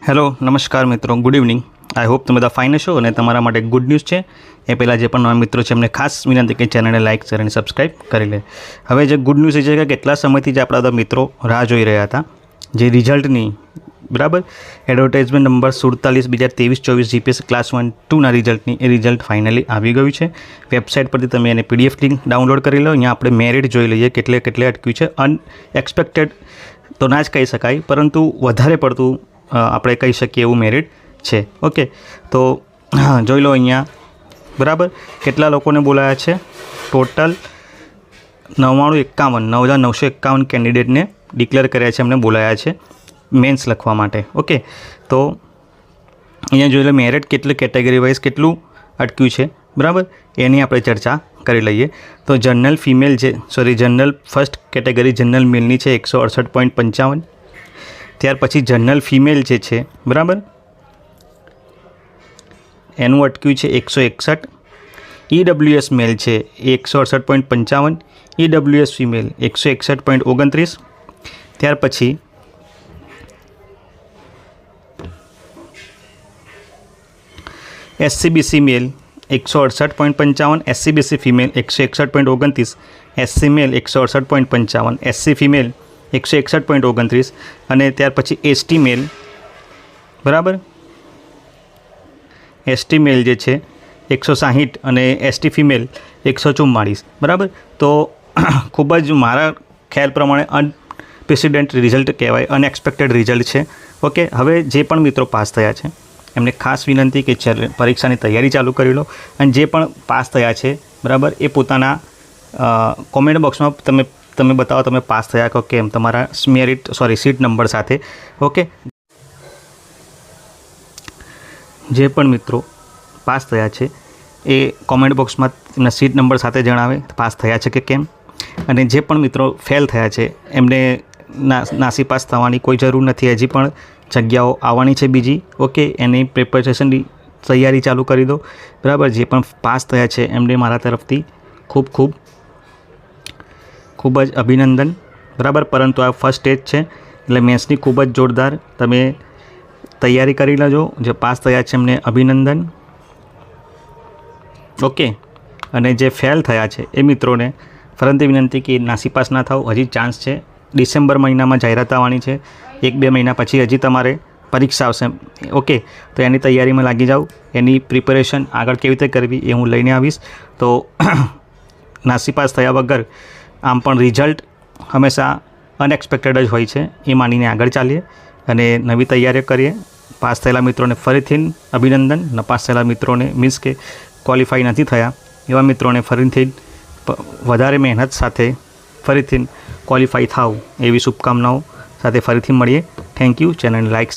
Hello નમસ્કાર મિત્રો, good evening. I hope તમે બધા ફાઇન હશો અને તમારા માટે ગુડ ન્યૂઝ છે. એ પહેલાં જે પણ નવા મિત્રો છે એમને ખાસ વિનંતી કે ચેનલને લાઇક શેર અને સબસ્ક્રાઈબ કરી લે. હવે જે ગુડ ન્યૂઝ એ છે કે કેટલા સમયથી જ આપણા બધા મિત્રો રાહ જોઈ રહ્યા હતા જે રિઝલ્ટની, બરાબર, એડવર્ટાઇઝમેન્ટ નંબર 47/2023-24 જીપીએસ ક્લાસ 1-2ના રિઝલ્ટની. એ રિઝલ્ટ ફાઇનલી આવી ગયું છે. વેબસાઇટ પરથી તમે એને PDF લિંક ડાઉનલોડ કરી લો. અહીંયા આપણે મેરિટ જોઈ લઈએ કેટલે અટક્યું છે. અનએક્સપેક્ટેડ તો ના જ કહી શકાય, પરંતુ વધારે પડતું આપણે કહી શકીએ એવું મેરિટ છે. ઓકે, તો જોઈ લો અહીંયા, બરાબર, કેટલા લોકોને બોલાયા છે. ટોટલ 9,951 કેન્ડિડેટને ડિક્લેર કર્યા છે, એમને બોલાયા છે મેન્સ લખવા માટે. ઓકે, તો અહીંયા જોઈ લો મેરિટ કેટલી કેટેગરી વાઇઝ કેટલું અટક્યું છે, બરાબર, એની આપણે ચર્ચા કરી લઈએ. તો general female general first category general મેલની છે 168.55. ત્યાર પછી જનરલ ફિમેલ જે છે, બરાબર, એનું અટક્યું છે 161. EWS મેલ છે 168.55. EWS female 161.29. ત્યાર પછી SCBC મેલ 168.55. SCBC female 161.29. SC મેલ 168.55. SC female 161.29. અને ત્યાર પછી ST મેલ, બરાબર, ST મેલ જે છે 160 અને ST ફિમેલ 144, બરાબર. તો ખૂબ જ મારા ખ્યાલ પ્રમાણે અનપ્રેસિડેન્ટ રિઝલ્ટ કહેવાય, અનએક્સપેક્ટેડ રિઝલ્ટ છે. ઓકે, હવે જે પણ મિત્રો પાસ થયા છે એમને ખાસ વિનંતી કે પરીક્ષાની તૈયારી ચાલુ કરી લો. અને જે પણ પાસ થયા છે, બરાબર, એ પોતાના કોમેન્ટ બોક્સમાં તમે બતાવો તમે પાસ થયા કે કેમ, તમારા સીટ નંબર સાથે. ઓકે, જે પણ મિત્રો પાસ થયા છે એ કોમેન્ટ બોક્સમાં એમના સીટ નંબર સાથે જણાવે પાસ થયા છે કે કેમ. અને જે પણ મિત્રો ફેલ થયા છે એમને નાસીપાસ થવાની કોઈ જરૂર નથી, હજી પણ જગ્યાઓ આવવાની છે બીજી. ઓકે, એની પ્રિપેરેશનની તૈયારી ચાલુ કરી દો, બરાબર. જે પણ પાસ થયા છે એમને મારા તરફથી ખૂબ જ અભિનંદન, બરાબર. પરંતુ આ ફર્સ્ટ સ્ટેજ છે એટલે મેથ્સની ખૂબ જ જોરદાર તમે તૈયારી કરી લેજો. જે પાસ થયા છે એમને અભિનંદન. ઓકે, અને જે ફેલ થયા છે એ મિત્રોને ફરીથી વિનંતી કે નાસીપાસ ના થાવ, હજી ચાન્સ છે. ડિસેમ્બર મહિનામાં જાહેરાત આવવાની છે, 1-2 મહિના પછી હજી તમારે પરીક્ષા આવશે. ઓકે, તો એની તૈયારીમાં લાગી જાઓ. એની પ્રિપેરેશન આગળ કેવી રીતે કરવી એ હું લઈને આવીશ. તો નાસીપાસ થયા વગર આમ પણ રિઝલ્ટ હંમેશા અનએક્સપેક્ટેડ જ હોય છે, એ માનીને આગળ ચાલીએ અને નવી તૈયારીઓ કરીએ. પાસ થયેલા મિત્રોને ફરીથી અભિનંદન. નપાસ થયેલા મિત્રોને મીન્સ કે ક્વોલિફાઈ નથી થયા એવા મિત્રોને ફરીથી વધારે મહેનત સાથે ફરીથી ક્વોલિફાઈ થાવ એવી શુભકામનાઓ સાથે ફરીથી મળીએ. Thank you. ચેનલને લાઇક